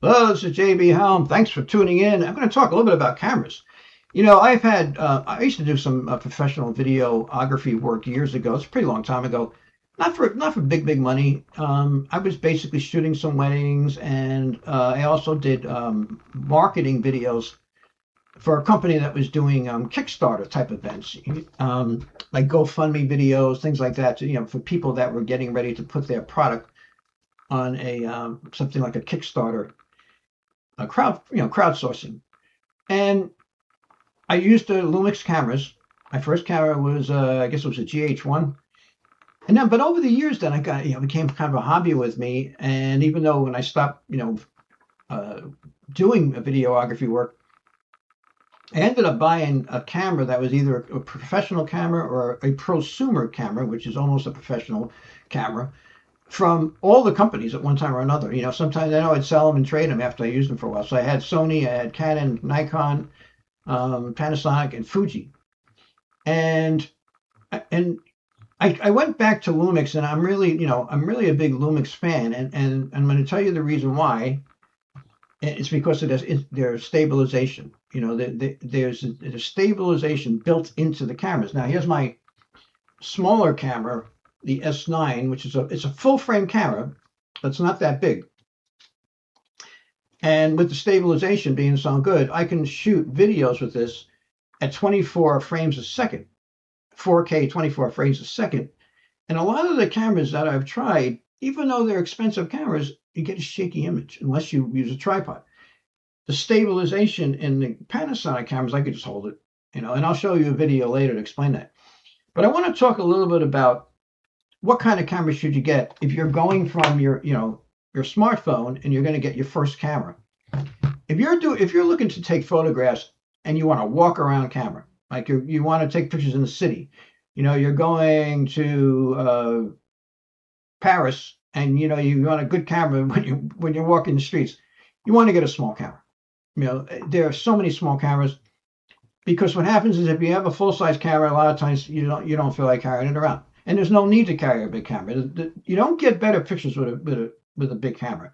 Hello, this is JB Helm. Thanks for tuning in. I'm going to talk a little bit about cameras. I used to do some professional videography work years ago. It's a pretty long time ago. Not for big money. I was basically shooting some weddings, and I also did marketing videos for a company that was doing Kickstarter type events, like GoFundMe videos, things like that. For people that were getting ready to put their product on a something like a Kickstarter crowdsourcing. And I used the Lumix cameras. My first camera was, I guess it was a GH1. But over the years, then I got, it became kind of a hobby with me. And even though when I stopped, uh, doing a videography work, I ended up buying a camera that was either a professional camera or a prosumer camera, which is almost a professional camera, from all the companies at one time or another. Sometimes I know I'd sell them and trade them after I used them for a while. So I had Sony, I had Canon, Nikon, Panasonic, and Fuji. And and I went back to Lumix, and I'm really a big Lumix fan, and I'm going to tell you the reason why. It's because of their stabilization. There's stabilization built into the cameras. Now here's my smaller camera, the S9, which is it's a full frame camera, but it's not that big. And with the stabilization being so good, I can shoot videos with this at 24 frames a second, 4K 24 frames a second. And a lot of the cameras that I've tried, even though they're expensive cameras, you get a shaky image unless you use a tripod. The stabilization in the Panasonic cameras, I could just hold it, and I'll show you a video later to explain that. But I want to talk a little bit about what kind of camera should you get if you're going from your smartphone and you're going to get your first camera. If you're looking to take photographs and you want a walk around camera, like you want to take pictures in the city, you're going to Paris, and you want a good camera when you're walking the streets. You want to get a small camera. There are so many small cameras because what happens is if you have a full size camera, a lot of times you don't feel like carrying it around, and there's no need to carry a big camera. You don't get better pictures with a big camera,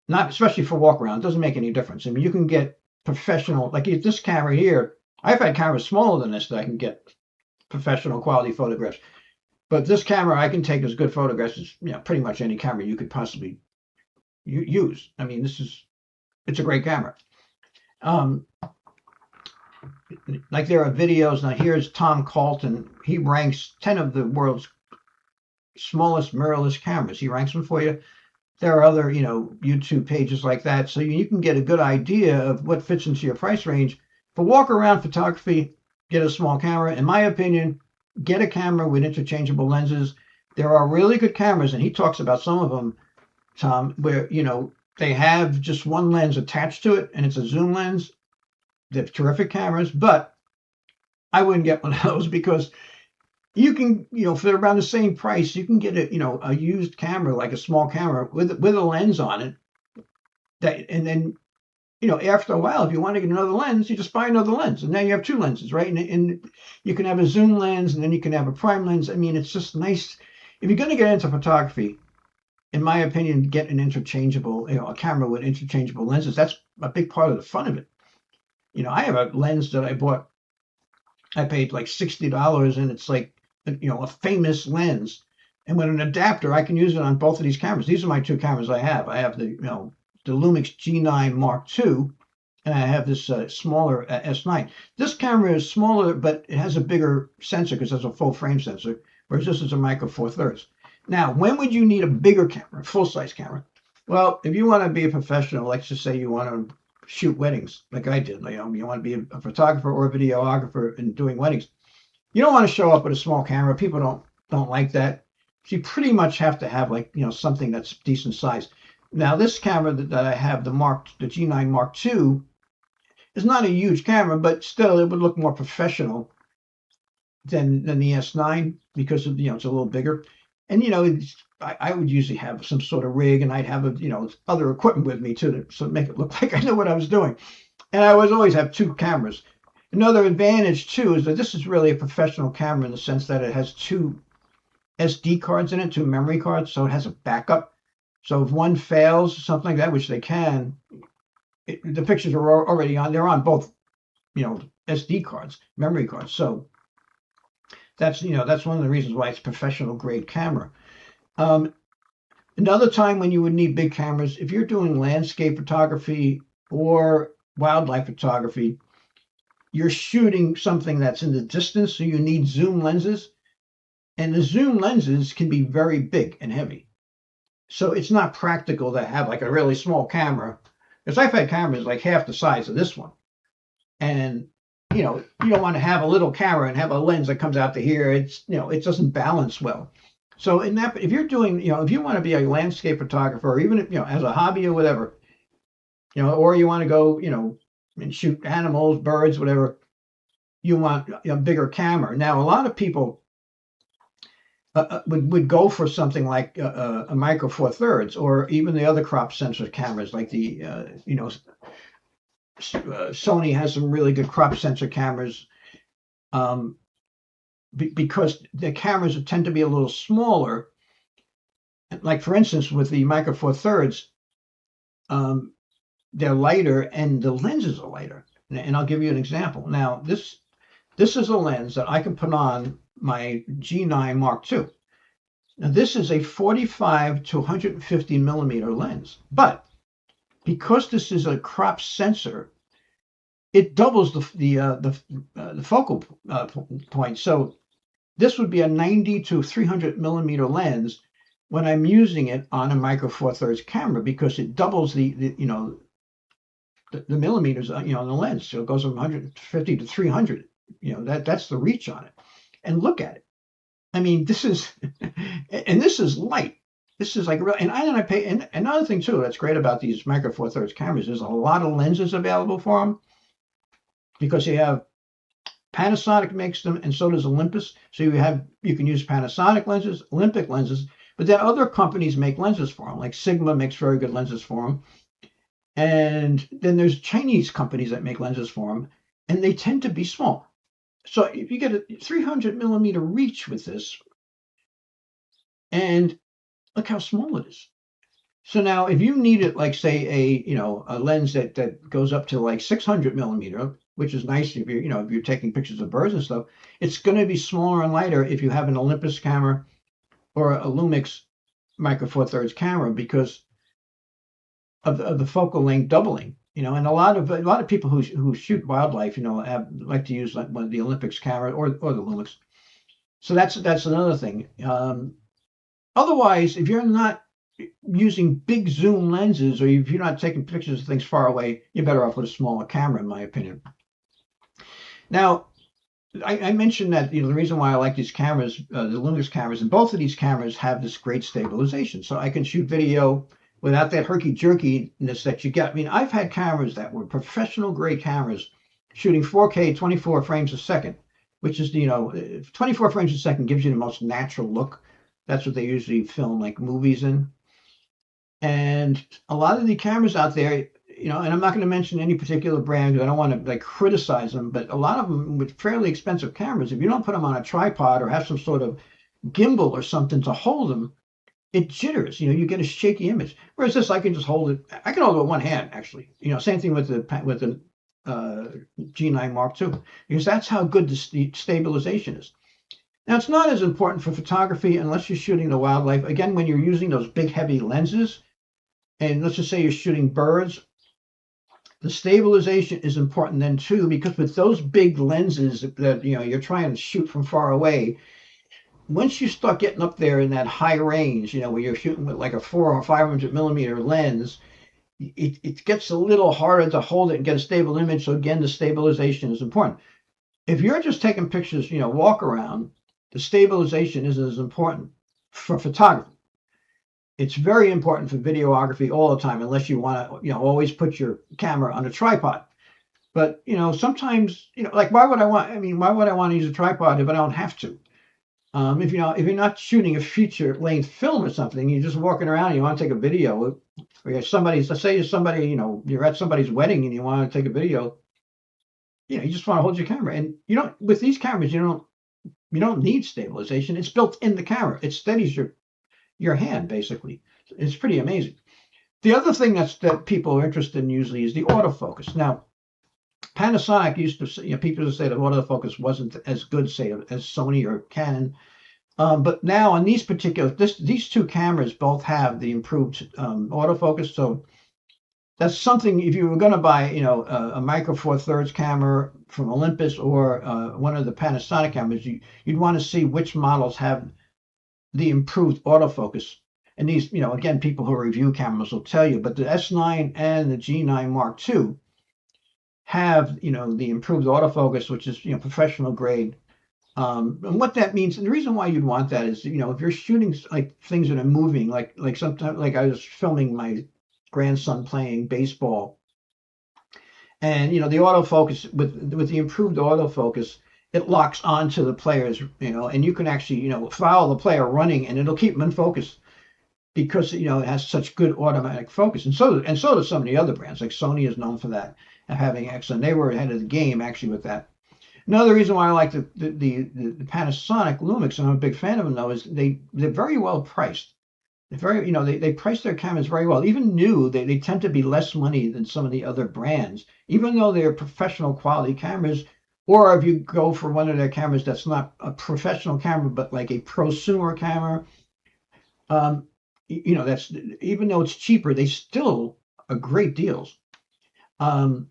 not especially for walk around. It doesn't make any difference. I mean, you can get professional, like if this camera here. I've had cameras smaller than this that I can get professional quality photographs, but this camera I can take as good photographs as pretty much any camera you could possibly use. I mean, it's a great camera. Um, like there are videos now. Here's Tom Carlton. He ranks 10 of the world's smallest mirrorless cameras. He ranks them for you. There are other, YouTube pages like that, so you can get a good idea of what fits into your price range. For walk around photography, get a small camera. In my opinion, get a camera with interchangeable lenses. There are really good cameras, and he talks about some of them, Tom, where they have just one lens attached to it, and it's a zoom lens. They're terrific cameras, but I wouldn't get one of those because you can, for around the same price, you can get a used camera, like a small camera with a lens on it. And then, after a while, if you want to get another lens, you just buy another lens, and now you have two lenses, right? And you can have a zoom lens, and then you can have a prime lens. I mean, it's just nice. If you're going to get into photography, in my opinion, get an interchangeable, a camera with interchangeable lenses. That's a big part of the fun of it. I have a lens that I bought. I paid like $60, and it's like a famous lens. And with an adapter, I can use it on both of these cameras. These are my two cameras I have. I have the Lumix G9 Mark II, and I have this smaller S9. This camera is smaller, but it has a bigger sensor because it's a full frame sensor, whereas this is a micro four thirds. Now, when would you need a bigger camera, full size camera? Well, if you want to be a professional, let's just say you want to shoot weddings, like I did. You want to be a photographer or a videographer and doing weddings. You don't want to show up with a small camera. People don't like that. So you pretty much have to have something that's decent size. Now this camera that I have, the G9 Mark II, is not a huge camera, but still it would look more professional than the S9 because of it's a little bigger. And I would usually have some sort of rig, and I'd have other equipment with me too, to make it look like I knew what I was doing. And I would always have two cameras. Another advantage too is that this is really a professional camera in the sense that it has two SD cards in it, two memory cards, so it has a backup. So if one fails, something like that, which they can, the pictures are already on. They're on both, SD cards, memory cards. So that's one of the reasons why it's professional grade camera. Um, Another time when you would need big cameras, if you're doing landscape photography or wildlife photography, you're shooting something that's in the distance, so you need zoom lenses. And the zoom lenses can be very big and heavy. So it's not practical to have like a really small camera. Because I've had cameras like half the size of this one. And you don't want to have a little camera and have a lens that comes out to here. It doesn't balance well. So in that, if you're doing, if you want to be a landscape photographer, or even if, as a hobby or whatever, or you want to go, and shoot animals, birds, whatever, you want a bigger camera. Now, a lot of people would go for something like a Micro Four Thirds, or even the other crop sensor cameras, like the Sony has some really good crop sensor cameras, because the cameras tend to be a little smaller. Like for instance, with the Micro Four Thirds, they're lighter and the lenses are lighter. And I'll give you an example. Now, this is a lens that I can put on my G9 Mark II. Now, this is a 45 to 150 millimeter lens, but because this is a crop sensor, it doubles the focal point. So this would be a 90 to 300 millimeter lens when I'm using it on a Micro Four Thirds camera, because it doubles the millimeters on the lens. So it goes from 150 to 300. That's the reach on it. And look at it. I mean, this is light. This is like real. And I pay. And another thing too that's great about these Micro Four Thirds cameras, there's a lot of lenses available for them, because you have Panasonic makes them, and so does Olympus. So you can use Panasonic lenses, Olympic lenses, but then other companies make lenses for them. Like Sigma makes very good lenses for them, and then there's Chinese companies that make lenses for them, and they tend to be small. So if you get a 300 millimeter reach with this, and look how small it is. So now, if you needed, like, say, a lens that goes up to like 600 millimeter, which is nice if you're taking pictures of birds and stuff, it's going to be smaller and lighter if you have an Olympus camera or a Lumix Micro Four Thirds camera, because of the focal length doubling. And a lot of people who shoot wildlife, like to use like one of the Olympics camera or the Lumix. So that's another thing. Otherwise, if you're not using big zoom lenses, or if you're not taking pictures of things far away, you're better off with a smaller camera, in my opinion. Now, I mentioned that the reason why I like these cameras, the Lumix cameras, and both of these cameras have this great stabilization, so I can shoot video without that herky-jerkiness that you get. I mean, I've had cameras that were professional grade cameras shooting 4K 24 frames a second, which is 24 frames a second gives you the most natural look. That's what they usually film like movies in. And a lot of the cameras out there, and I'm not going to mention any particular brand because I don't want to like criticize them, but a lot of them with fairly expensive cameras, if you don't put them on a tripod or have some sort of gimbal or something to hold them, it jitters. You get a shaky image. Whereas this, I can just hold it. I can hold it with one hand, actually. Same thing with the G9 Mark II, because that's how good the stabilization is. Now, it's not as important for photography unless you're shooting the wildlife. Again, when you're using those big, heavy lenses, and let's just say you're shooting birds, the stabilization is important then too, because with those big lenses that you're trying to shoot from far away, once you start getting up there in that high range, where you're shooting with like a 400 or 500 millimeter lens, it gets a little harder to hold it and get a stable image. So again, the stabilization is important. If you're just taking pictures, walk around, the stabilization isn't as important for photography. It's very important for videography all the time, unless you want to, always put your camera on a tripod. But sometimes, like why would I want to use a tripod if I don't have to? If you're not shooting a feature length film or something, you're just walking around and you want to take a video, or let's say somebody, you're at somebody's wedding and you want to take a video, you just want to hold your camera, and with these cameras, you don't need stabilization. It's built in the camera. It steadies your hand, basically. It's pretty amazing. The other thing that people are interested in usually is the autofocus. Now, Panasonic used to say, people used to say that autofocus wasn't as good, say, as Sony or Canon. But now on these these two cameras both have the improved autofocus. So that's something, if you were going to buy, a micro four thirds camera from Olympus or one of the Panasonic cameras, you'd want to see which models have the improved autofocus. And these, again, people who review cameras will tell you, but the S9 and the G9 Mark II have, the improved autofocus, which is, professional grade. And what that means, and the reason why you'd want that is, if you're shooting like things that are moving, like sometimes, like I was filming my grandson playing baseball, and the autofocus with the improved autofocus, it locks onto the players, and you can actually, follow the player running, and it'll keep them in focus because it has such good automatic focus, and so do some of the other brands. Like Sony is known for that, and having excellent. They were ahead of the game actually with that. Another reason why I like the Panasonic Lumix, and I'm a big fan of them though, is they're very well priced. They're very, they price their cameras very well. Even new, they tend to be less money than some of the other brands, even though they're professional quality cameras. Or if you go for one of their cameras that's not a professional camera, but like a prosumer camera, that's, even though it's cheaper, they still are great deals. And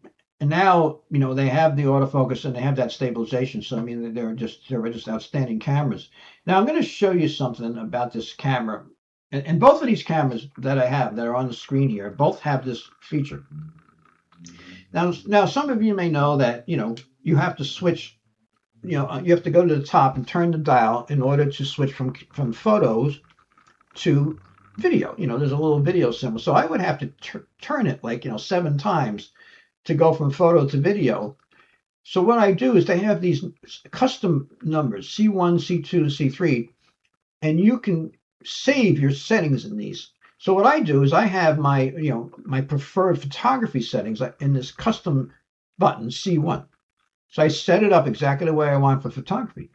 now, they have the autofocus and they have that stabilization. So I mean, they're just outstanding cameras. Now I'm going to show you something about this camera, and both of these cameras that I have that are on the screen here both have this feature. Now some of you may know that you have to switch. You have to go to the top and turn the dial in order to switch from photos to video. There's a little video symbol. So I would have to turn it like 7 times to go from photo to video. So what I do is they have these custom numbers, C1, C2, C3, and you can save your settings in these. So what I do is I have my, my preferred photography settings in this custom button, C1. So I set it up exactly the way I want for photography.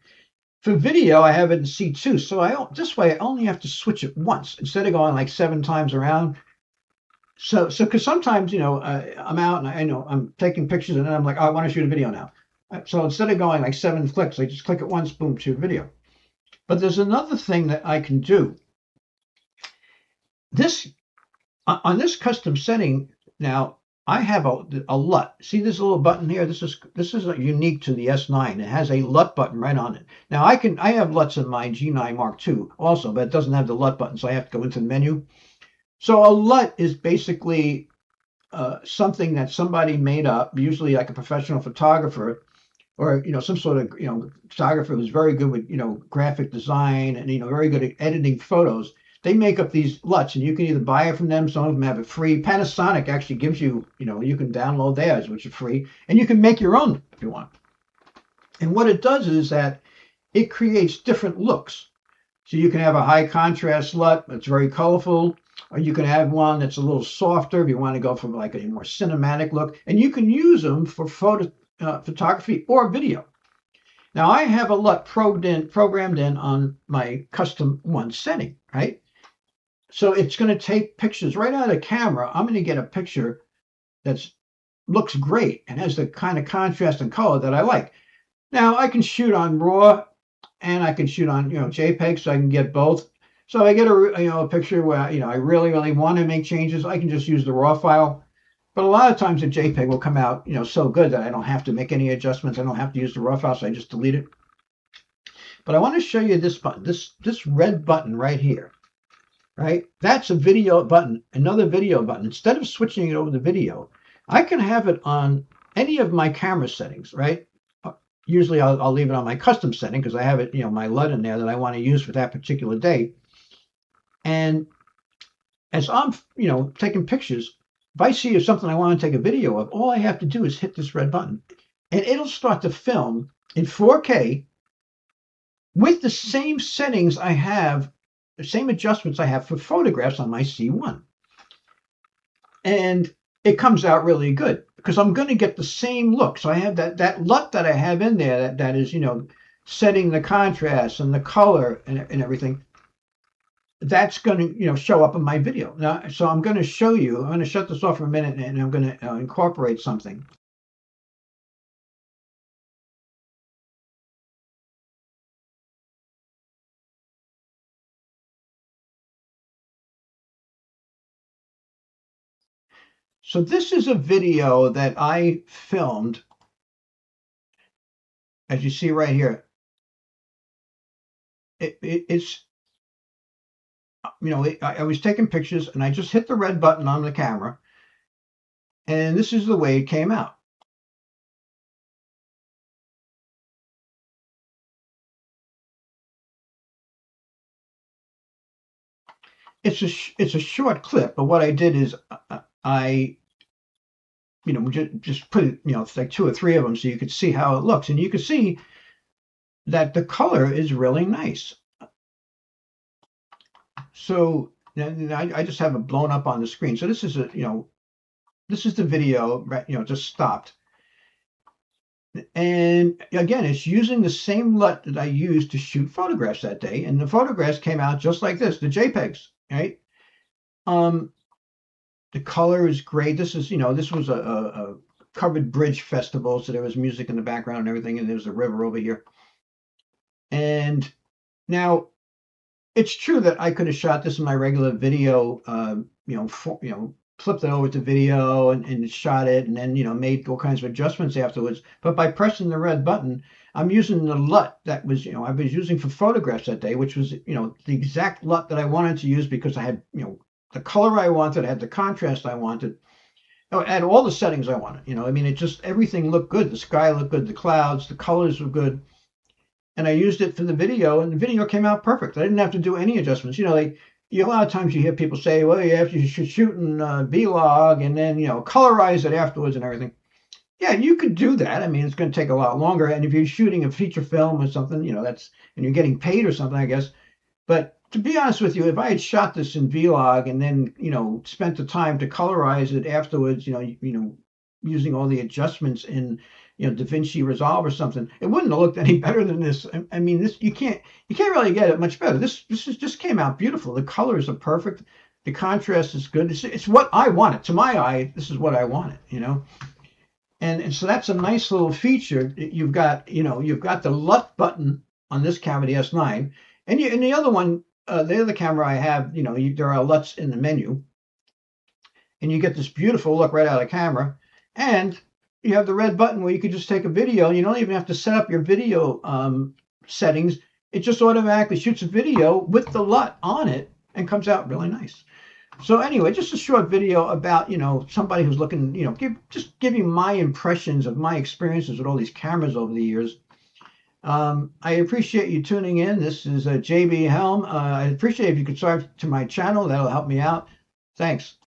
For video, I have it in C2. So this way I only have to switch it once instead of going like 7 times around. So because sometimes, I'm out and I know I'm taking pictures and then I'm like, oh, I want to shoot a video now. So instead of going like 7 clicks, I just click it once, boom, shoot video. But there's another thing that I can do. On this custom setting, now I have a LUT. See this little button here? This is unique to the S9. It has a LUT button right on it. Now I have LUTs in my G9 Mark II also, but it doesn't have the LUT button, so I have to go into the menu. So a LUT is basically something that somebody made up, usually like a professional photographer, or some sort of photographer who's very good with graphic design and very good at editing photos. They make up these LUTs, and you can either buy it from them. Some of them have it free. Panasonic actually gives you, you can download theirs, which are free, and you can make your own if you want. And what it does is that it creates different looks. So you can have a high contrast LUT that's very colorful, or you can have one that's a little softer if you want to go for like a more cinematic look, and you can use them for photography or video. Now I have a LUT programmed in on my custom one setting, right? So it's going to take pictures right out of the camera. I'm going to get a picture that looks great and has the kind of contrast and color that I like. Now I can shoot on RAW and I can shoot on JPEG, so I can get both. So I get a picture where I really want to make changes. I can just use the RAW file. But a lot of times the JPEG will come out so good that I don't have to make any adjustments. I don't have to use the RAW file, so I just delete it. But I want to show you this button, this red button right here. Right? That's a video button, another video button. Instead of switching it over to video, I can have it on any of my camera settings, right? Usually I'll leave it on my custom setting because I have it, my LUT in there that I want to use for that particular day. And as I'm, taking pictures, if I see something I want to take a video of, all I have to do is hit this red button and it'll start to film in 4K with the same settings I have, the same adjustments I have for photographs on my C1. And it comes out really good because I'm going to get the same look. So I have that LUT that I have in there that is, setting the contrast and the color and everything. that's going to show up in my video. Now, so I'm going to show you. I'm going to shut this off for a minute, and I'm going to incorporate something. So this is a video that I filmed, as you see right here. It's I was taking pictures, and I just hit the red button on the camera, and this is the way it came out. It's a short clip, but what I did is I just put it, it's like 2 or 3 of them so you could see how it looks, and you can see that the color is really nice. So I just have it blown up on the screen. So this is this is the video, right? Just stopped. And again, it's using the same LUT that I used to shoot photographs that day, and the photographs came out just like this, the JPEGs, right? The color is great. This is, this was a covered bridge festival, so there was music in the background and everything, and there's a river over here. And now it's true that I could have shot this in my regular video, flipped it over to video and shot it, and then made all kinds of adjustments afterwards. But by pressing the red button, I'm using the LUT that was I was using for photographs that day, which was the exact LUT that I wanted to use because I had the color I wanted, I had the contrast I wanted, I had all the settings I wanted. I mean, it just everything looked good. The sky looked good, the clouds, the colors were good, and I used it for the video, and the video came out perfect. I didn't have to do any adjustments. A lot of times you hear people say, well, you should shoot in B-log and then colorize it afterwards and everything. Yeah, you could do that. I mean, it's going to take a lot longer, and if you're shooting a feature film or something, that's and you're getting paid or something, I guess. But to be honest with you, if I had shot this in Vlog and then spent the time to colorize it afterwards, using all the adjustments in DaVinci Resolve or something, it wouldn't have looked any better than this. I mean, this you can't really get it much better. This just came out beautiful. The colors are perfect. The contrast is good. It's what I wanted. To my eye, this is what I wanted. And so that's a nice little feature. You've got the LUT button on this camera, the S9, and the other one, the other camera I have, there are LUTs in the menu, and you get this beautiful look right out of camera, and you have the red button where you could just take a video. You don't even have to set up your video settings. It just automatically shoots a video with the LUT on it and comes out really nice. So anyway, just a short video about somebody who's looking, just give you my impressions of my experiences with all these cameras over the years. I appreciate you tuning in. This is JB Helm. I appreciate if you could subscribe to my channel. That'll help me out. Thanks.